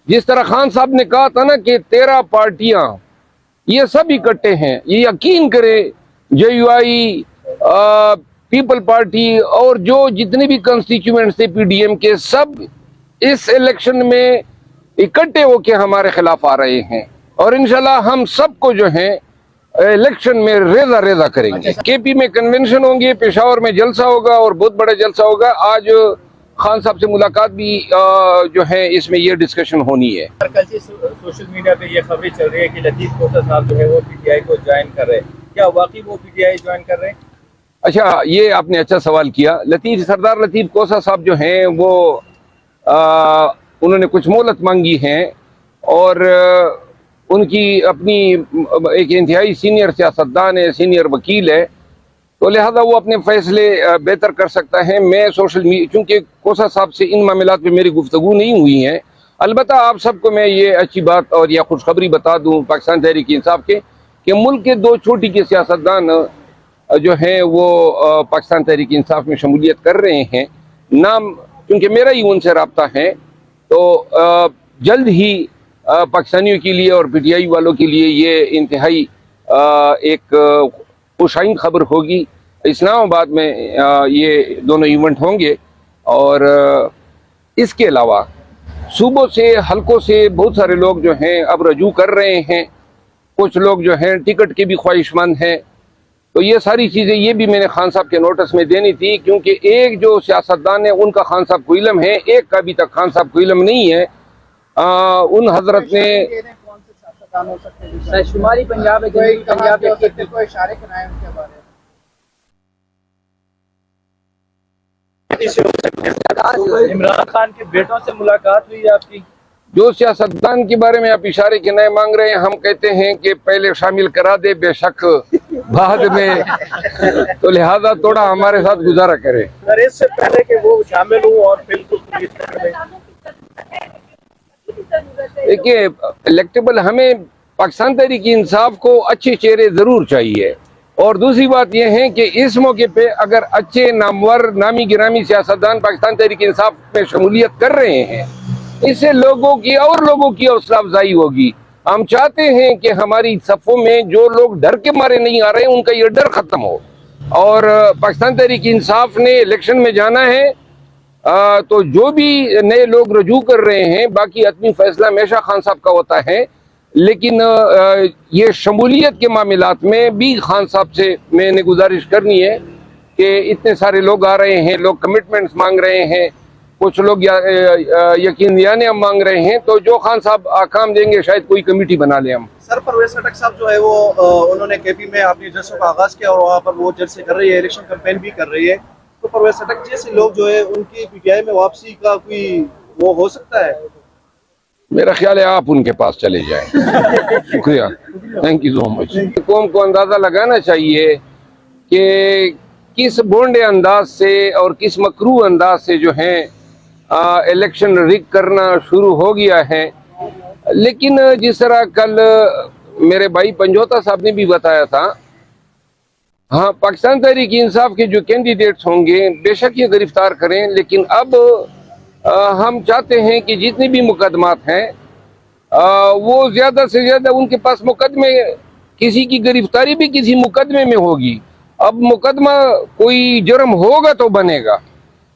जिस तरह खान साहब ने कहा था ना कि 13 पार्टियां ये सब इकट्ठे हैं, ये यकीन करें JUI, पीपल पार्टी और जो जितने भी कंस्टिट्यूएंट्स थे PDM के, सब इस इलेक्शन में इकट्ठे होके हमारे खिलाफ आ रहे हैं और इंशाल्लाह हम सबको जो है इलेक्शन में रेजा रेजा करेंगे। KP में कन्वेंशन होंगे, पेशावर में जलसा होगा और बहुत बड़ा जलसा होगा। आज खान साहब से मुलाकात भी जो है इसमें ये डिस्कशन होनी है। कल से सोशल मीडिया पे ये खबरें चल रही है कि लतीफ कोसा साहब जो है वो PTI को ज्वाइन कर रहे हैं, क्या वाकई वो PTI ज्वाइन कर रहे हैं? अच्छा, ये आपने अच्छा सवाल किया। सरदार लतीफ कोसा साहब जो हैं वो उन्होंने कुछ मोहलत मांगी है और उनकी अपनी एक इंतहाई सीनियर सियासतदान है, सीनियर वकील है, तो लिहाजा वो अपने फैसले बेहतर कर सकता है। मैं सोशल मीडिया, चूँकि कोसा साहब से इन मामलात पे मेरी गुफ्तगू नहीं हुई है, अलबत्ता आप सबको मैं ये अच्छी बात और या खुशखबरी बता दूं पाकिस्तान तहरीक इंसाफ के कि मुल्क के 2 छोटी के सियासतदान जो हैं वो पाकिस्तान तहरीक इंसाफ में शमूलियत कर रहे हैं। नाम क्योंकि मेरा ही उनसे रब्ता है, तो जल्द ही पाकिस्तानियों के लिए और PTI वालों के लिए ये इंतहाई एक खुशाइन खबर होगी। इस्लामाबाद में ये दोनों इवेंट होंगे और इसके अलावा सूबों से, हलकों से बहुत सारे लोग जो हैं अब रजू कर रहे हैं, कुछ लोग जो हैं टिकट के भी ख्वाहिशमंद हैं। तो ये सारी चीज़ें ये भी मैंने खान साहब के नोटिस में देनी थी, क्योंकि एक जो सियासतदान है उनका खान साहब को इल्म है, एक का अभी तक खान साहब को इल्म नहीं है। उन हजरत ने शुमारी पंजाब को इशारे कराए उनके बारे में। इमरान खान के बेटों से मुलाकात हुई आपकी? जो सियासतदान के बारे में आप इशारे के नए मांग रहे हैं, हम कहते हैं कि पहले शामिल करा दे, बेशक बाद में, तो लिहाजा थोड़ा हमारे साथ गुजारा करे। सर, इससे पहले कि वो शामिल हूँ और बिल्कुल देखिए, इलेक्टेबल हमें पाकिस्तान तहरीक इंसाफ को अच्छे चेहरे ज़रूर चाहिए, और दूसरी बात यह है कि इस मौके पे अगर अच्छे नामवर नामी गिरामी सियासतदान पाकिस्तान तहरीक इंसाफ में शमूलियत कर रहे हैं, इससे लोगों की हौसला अफजाई होगी। हम चाहते हैं कि हमारी सफ़ों में जो लोग डर के मारे नहीं आ रहे हैं उनका ये डर ख़त्म हो, और पाकिस्तान तहरीक इंसाफ ने इलेक्शन में जाना है, तो जो भी नए लोग रजू कर रहे हैं, बाकी आदमी फैसला हमेशा खान साहब का होता है, लेकिन ये शमूलियत के मामलात में भी खान साहब से मैंने गुजारिश करनी है कि इतने सारे लोग आ रहे हैं, लोग कमिटमेंट्स मांग रहे हैं, कुछ लोग यकीन दयाने मांग रहे हैं, तो जो खान साहब आकाम देंगे शायद कोई कमेटी बना ले हम। सर, परवेज खटक साहब जो है वो उन्होंने KP में अपने जलसों का आगाज किया और वहाँ पर वो जलसे कर रही है, इलेक्शन कैंपेन भी कर रही है, तो परवेज खटक जैसे लोग जो है उनकी PTI में वापसी का कोई वो हो सकता है? मेरा ख्याल है आप उनके पास चले जाएं। शुक्रिया, थैंक यू सो मच। कौम को अंदाज़ा लगाना चाहिए कि किस बोंडे अंदाज से और किस मकरू अंदाज से जो है इलेक्शन रिग करना शुरू हो गया है। लेकिन जिस तरह कल मेरे भाई पंजोता साहब ने भी बताया था, हाँ, पाकिस्तान तहरीक इंसाफ के जो कैंडिडेट्स होंगे बेशक ये गिरफ्तार करें, लेकिन अब हम चाहते हैं कि जितने भी मुकदमात हैं वो ज़्यादा से ज़्यादा उनके पास मुकदमे, किसी की गिरफ्तारी भी किसी मुकदमे में होगी। अब मुकदमा कोई जुर्म होगा तो बनेगा,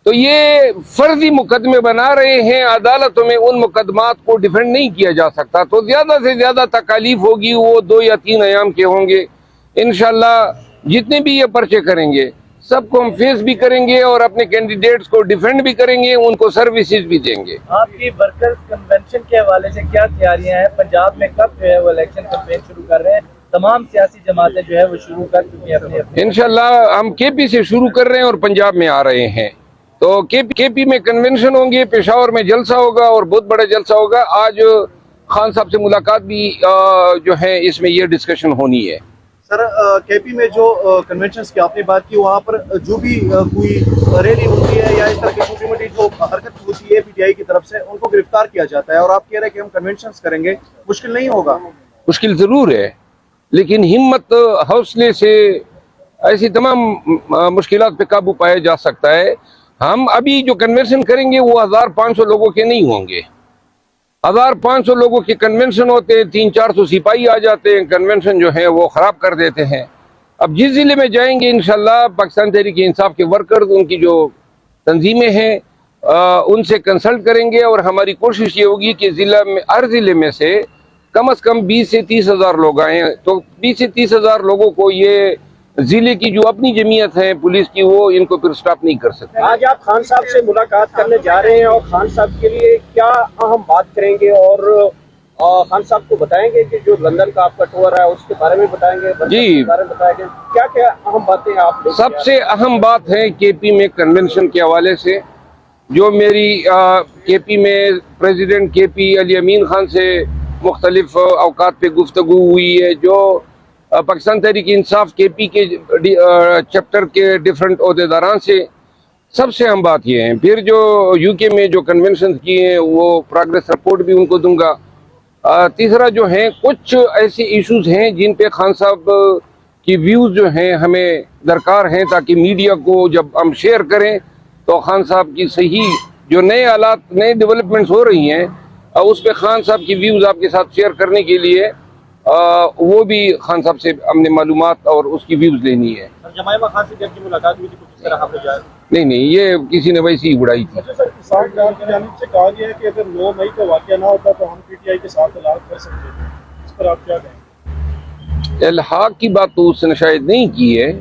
तो ये फर्जी मुकदमे बना रहे हैं अदालतों में, उन मुकदमात को डिफेंड नहीं किया जा सकता, तो ज़्यादा से ज़्यादा तकालीफ होगी, वो 2 या 3 अयाम के होंगे। इंशाल्लाह जितने भी ये पर्चे करेंगे सबको हम फेस भी करेंगे और अपने कैंडिडेट्स को डिफेंड भी करेंगे, उनको सर्विसेज भी देंगे। आपकी वर्कर्स कन्वेंशन के हवाले से क्या तैयारियां हैं? पंजाब में कब जो है वो इलेक्शन कैंपेन शुरू कर रहे हैं? तमाम सियासी जमातें जो है वो शुरू कर चुकी हैं अपने। इंशाल्लाह हम KP से शुरू कर रहे हैं और पंजाब में आ रहे हैं, तो KP में कन्वेंशन होंगे, पेशावर में जलसा होगा और बहुत बड़ा जलसा होगा। आज खान साहब से मुलाकात भी जो है इसमें ये डिस्कशन होनी है। सर, KP में जो कन्वेंशंस की आपने बात की, वहाँ पर जो भी कोई रैली होती है या इस तरह की छोटी मोटी जो हरकत होती है PTI की तरफ से, उनको गिरफ्तार किया जाता है, और आप कह रहे हैं कि हम कन्वेंशंस करेंगे, मुश्किल नहीं होगा? मुश्किल ज़रूर है, लेकिन हिम्मत हौसले से ऐसी तमाम मुश्किलात पे काबू पाया जा सकता है। हम अभी जो कन्वेंशन करेंगे वो 1500 लोगों के नहीं होंगे, 1500 लोगों के कन्वेंशन होते हैं, 300-400 सिपाही आ जाते हैं, कन्वेंशन जो है वो ख़राब कर देते हैं। अब जिस ज़िले में जाएंगे इंशाल्लाह पाकिस्तान तहरीक इंसाफ के वर्कर्स, उनकी जो तंजीमें हैं उनसे कंसल्ट करेंगे और हमारी कोशिश ये होगी कि हर ज़िले में से कम 20 से 30 हज़ार लोग आएँ। तो 20 से 30 हज़ार लोगों को ये ज़िले की जो अपनी जमीयत है पुलिस की, वो इनको फिर स्टॉप नहीं कर सकते। आज आप खान साहब से मुलाकात करने जा रहे हैं और खान साहब के लिए क्या अहम बात करेंगे और खान साहब को बताएंगे कि जो लंदन का आपका टूर है उसके बारे में बताएंगे, जी, के बारे में बताएंगे, क्या क्या अहम बातें आप लेके सबसे अहम बात है केपी में कन्वेंशन के हवाले से जो मेरी केपी में प्रेसिडेंट केपी अली अमीन खान से मुख्तलिफ अवकात पे गुफ्तगू हुई है, जो पाकिस्तान तहरीक इंसाफ केपी के चैप्टर के डिफरेंट अहदेदारान से सबसे अहम बात ये है। फिर जो यूके में जो कन्वेंशन किए हैं वो प्रोग्रेस रिपोर्ट भी उनको दूंगा। तीसरा जो है कुछ ऐसे इश्यूज हैं जिन पे खान साहब की व्यूज़ जो हैं हमें दरकार हैं, ताकि मीडिया को जब हम शेयर करें तो खान साहब की सही जो नए हालात नए डेवलपमेंट्स हो रही हैं उस पे खान साहब की व्यूज़ आपके साथ शेयर करने के लिए वो भी खान साहब से हमने मालूमात और उसकी व्यूज़ लेनी है। जमायमा खान से जब की मुलाकात हुई थी किस तरह आपने जाए? नहीं, ये किसी ने वैसी ही उड़ाई थी। सर, किसान की जानिब से कहा गया है कि अगर 9 मई का वाक़या ना होता तो हम पीटीआई के साथ इलाज कर सकते थे, इस पर आप क्या कहें? इल्हाक की बात तो उसने शायद नहीं की है।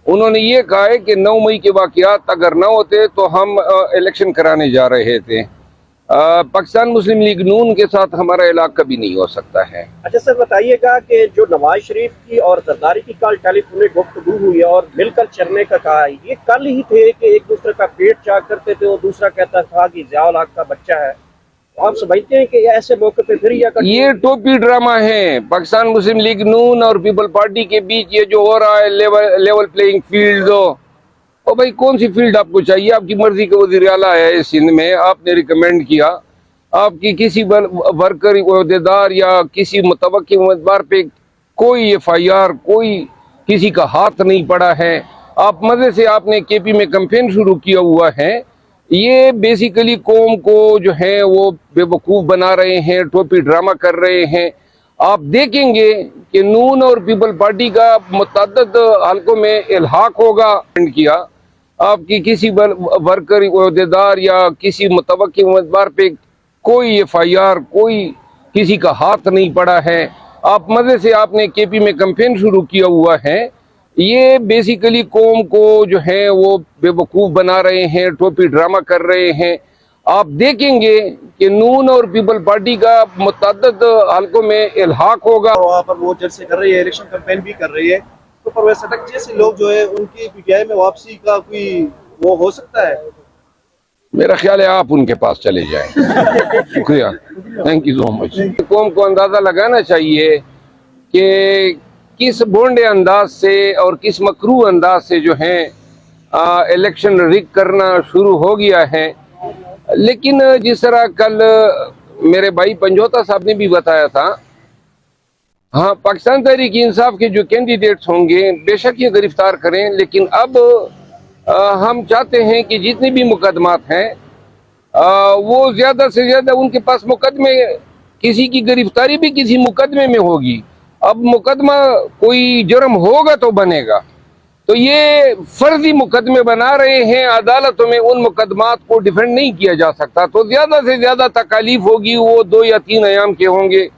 उन्होंने ये कहा है कि 9 मई के वाक़यात अगर ना होते तो हम इलेक्शन कराने जा रहे थे। पाकिस्तान मुस्लिम लीग नून के साथ हमारा इलाक़ कभी नहीं हो सकता है। अच्छा सर, बताइएगा कि जो नवाज शरीफ की और जरदारी की कल टेलीफोनिक गुफ्तगू हुई और मिलकर चलने का कहा, ये कल ही थे कि एक दूसरे का पेट चाक करते थे और दूसरा कहता था कि ज़ियाउल हक का बच्चा है। आप समझते हैं कि ऐसे मौके पे फिर ये टोपी ड्रामा है पाकिस्तान मुस्लिम लीग नून और पीपल पार्टी के बीच, ये जो हो रहा है लेवल प्लेइंग फील्ड ओ भाई, कौन सी फील्ड आपको चाहिए? आपकी मर्जी का वज़ीर आला है इस सिंध में, आपने रिकमेंड किया, आपकी किसी वर्कर अहदेदार या किसी मुतवक्की उम्मीदवार पे कोई FIR, कोई किसी का हाथ नहीं पड़ा है। आप मज़े से आपने केपी में कैंपेन शुरू किया हुआ है। ये बेसिकली कौम को जो है वो बेवकूफ़ बना रहे हैं, टोपी ड्रामा कर रहे हैं। आप देखेंगे कि नून और पीपल पार्टी का मुतअद्दिद हलकों में इल्हाक होगा। किया आपकी किसी वर्कर अहदेदार या किसी मुतवक्की उम्मीदवार पे कोई FIR, कोई किसी का हाथ नहीं पड़ा है। आप मज़े से आपने केपी में कैंपेन शुरू किया हुआ है। ये बेसिकली कौम को जो है वो बेवकूफ़ बना रहे हैं, टोपी ड्रामा कर रहे हैं। आप देखेंगे कि नून और पीपल पार्टी का मुतअद्दिद हलकों में इल्हाक होगा। वहाँ पर वो जलसे कर रही है, इलेक्शन कैंपेन भी कर रही है, तो परवेज सटक जैसे लोग जो है उनकी पीटीआई में वापसी का कोई वो हो सकता है? मेरा ख्याल है आप उनके पास चले जाएं। शुक्रिया, थैंक यू सो मच। कौम को अंदाज़ा लगाना चाहिए कि किस बोंडे अंदाज से और किस मकरू अंदाज से जो है इलेक्शन रिग करना शुरू हो गया है। लेकिन जिस तरह कल मेरे भाई पंजोता साहब ने भी बताया था, हाँ, पाकिस्तान तहरीक इंसाफ के जो कैंडिडेट्स होंगे बेशक ये गिरफ्तार करें, लेकिन अब हम चाहते हैं कि जितने भी मुकदमात हैं वो ज़्यादा से ज़्यादा उनके पास मुकदमे, किसी की गिरफ्तारी भी किसी मुकदमे में होगी। अब मुकदमा कोई जुर्म होगा तो बनेगा, तो ये फर्जी मुकदमे बना रहे हैं अदालतों में, उन मुकदमात को डिफेंड नहीं किया जा सकता। तो ज़्यादा से ज़्यादा तकालीफ होगी, वो 2 या 3 अयाम के होंगे।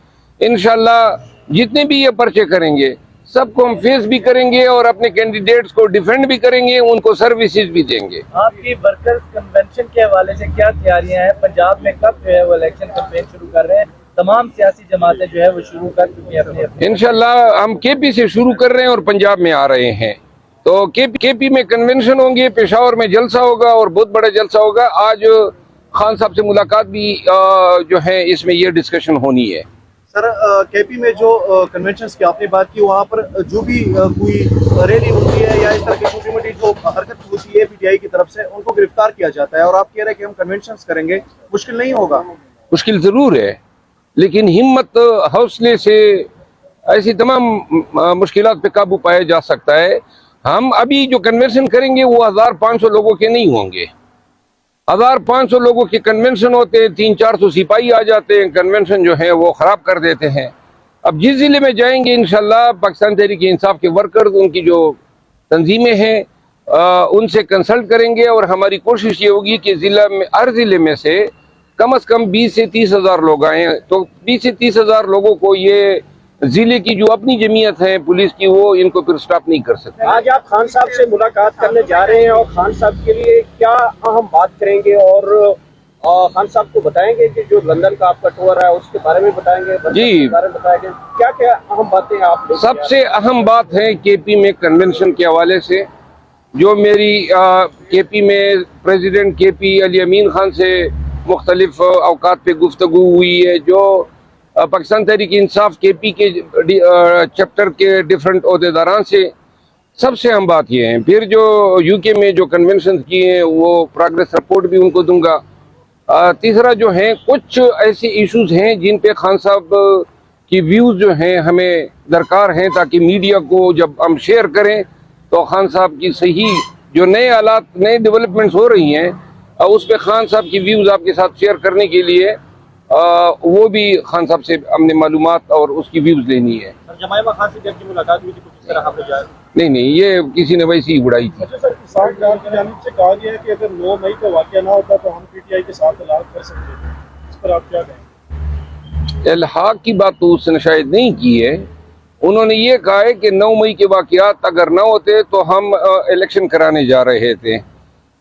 इंशाल्लाह जितने भी ये पर्चे करेंगे सबको हम फेस भी करेंगे और अपने कैंडिडेट्स को डिफेंड भी करेंगे, उनको सर्विसेज भी देंगे। आपकी वर्कर्स कन्वेंशन के हवाले से क्या तैयारियां हैं? पंजाब में कब जो है वो इलेक्शन कैंपेन शुरू कर रहे हैं? तमाम सियासी जमातें जो है वो शुरू कर चुकी हैं अपने। इंशाल्लाह हम केपी से शुरू कर रहे हैं और पंजाब में आ रहे हैं। तो केपी में कन्वेंशन होंगे, पेशावर में जलसा होगा और बहुत बड़ा जलसा होगा। आज खान साहब से मुलाकात भी जो है इसमें ये डिस्कशन होनी है। सर, केपी में जो कन्वेंशंस की आपने बात की, वहाँ पर जो भी कोई रैली होती है या इस तरह की छोटी मोटी जो हरकत होती है पीटीआई की तरफ से, उनको गिरफ्तार किया जाता है और आप कह रहे हैं कि हम कन्वेंशंस करेंगे, मुश्किल नहीं होगा? मुश्किल ज़रूर है, लेकिन हिम्मत हौसले से ऐसी तमाम मुश्किलात पे काबू पाया जा सकता है। हम अभी जो कन्वेंशन करेंगे वो 1500 लोगों के नहीं होंगे, 1500 लोगों के कन्वेंशन होते हैं, 300-400 सिपाही आ जाते हैं, कन्वेंशन जो है वो ख़राब कर देते हैं। अब जिस ज़िले में जाएंगे इंशाल्लाह पाकिस्तान तहरीक इंसाफ के वर्कर्स, उनकी जो तंजीमें हैं, उनसे कंसल्ट करेंगे और हमारी कोशिश ये होगी कि हर ज़िले में से कम 20 से 30 हज़ार लोग आए। तो 20 से 30 हज़ार लोगों को ये ज़िले की जो अपनी जमीयत है पुलिस की, वो इनको फिर स्टॉप नहीं कर सकते। आज आप खान साहब से मुलाकात करने जा रहे हैं और खान साहब के लिए क्या अहम बात करेंगे और खान साहब को बताएंगे कि जो लंदन का आपका टूर है उसके बारे में बताएंगे, जी, के बारे में बताएंगे, क्या क्या अहम बातें आप सबसे अहम बात है केपी में कन्वेंशन के हवाले से जो मेरी केपी में प्रेसिडेंट केपी अली अमीन खान से मुख्तलिफ अवकात पे गुफ्तगू हुई है, जो पाकिस्तान तहरीक इंसाफ केपी के चैप्टर के डिफरेंट ओहदेदारान से सबसे अहम बात ये है। फिर जो यूके में जो कन्वेंशन किए हैं वो प्रोग्रेस रिपोर्ट भी उनको दूंगा। तीसरा जो है कुछ ऐसे इश्यूज हैं जिन पे खान साहब की व्यूज़ जो हैं हमें दरकार हैं, ताकि मीडिया को जब हम शेयर करें तो खान साहब की सही जो नए हालात, नए डेवलपमेंट्स हो रही हैं, उस पे खान साहब की व्यूज़ आपके साथ शेयर करने के लिए वो भी खान साहब से हमने मालूमात और उसकी व्यूज़ लेनी है। जमायमा खान से जब की मुलाकात हुई थी तो किस तरह आपने जाए? नहीं, ये किसी ने वैसी ही उड़ाई थी। अच्छा सर, किसान की जानिब से कहा गया है कि अगर 9 मई का वाक़या ना होता तो हम पीटीआई के साथ इलाक़ कर सकते थे, इस पर आप क्या कहेंगे? इल्हाक़ की बात तो उसने शायद नहीं की है। उन्होंने ये कहा है कि 9 मई के वाक़यात अगर ना होते तो हम इलेक्शन कराने जा रहे थे।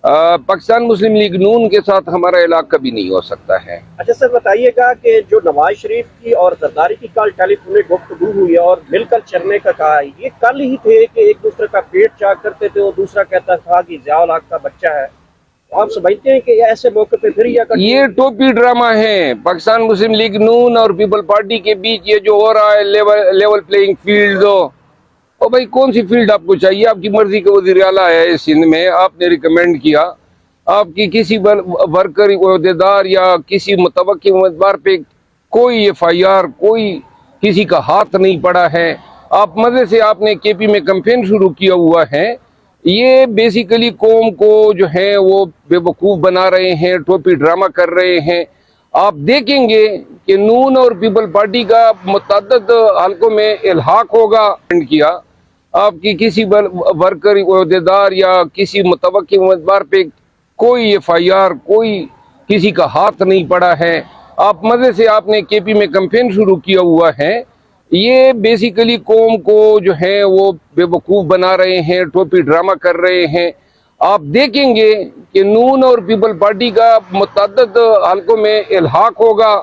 पाकिस्तान मुस्लिम लीग नून के साथ हमारा इलाक़ा कभी नहीं हो सकता है। अच्छा सर, बताइएगा कि जो नवाज शरीफ की और जरदारी की कल टेलीफोनिक गुफ्तगू हुई और मिलकर चलने का कहा, ये कल ही थे कि एक दूसरे का पेट चाक करते थे और दूसरा कहता था कि ज़ियाउल हक का बच्चा है। तो आप समझते हैं कि ऐसे मौके पे फिर ये टोपी ड्रामा है पाकिस्तान मुस्लिम लीग नून और पीपल पार्टी के बीच। ये जो हो रहा है लेवल प्लेइंग फील्ड, ओ भाई कौन सी फील्ड आपको चाहिए? आपकी मर्जी का वज़ीर आला है इस सिंध में, आपने रिकमेंड किया, आपकी किसी वर्कर ओहदेदार या किसी मुतवक्किल उम्मीदवार पे कोई FIR, कोई किसी का हाथ नहीं पड़ा है। आप मजे से आपने केपी में कैंपेन शुरू किया हुआ है। ये बेसिकली कौम को जो है वो बेवकूफ़ बना रहे हैं, टोपी ड्रामा कर रहे हैं। आप देखेंगे कि नून और पीपल पार्टी का मुतअद्दिद हलकों में इल्हाक होगा। किया आपकी किसी वर्कर ओहदेदार या किसी मुतवक्किल उम्मीदवार पे कोई FIR, कोई किसी का हाथ नहीं पड़ा है। आप मजे से आपने केपी में कैंपेन शुरू किया हुआ है। ये बेसिकली कौम को जो है वो बेवकूफ़ बना रहे हैं, टोपी ड्रामा कर रहे हैं। आप देखेंगे कि नून और पीपल पार्टी का मुतअद्दिद हलकों में इल्हाक होगा।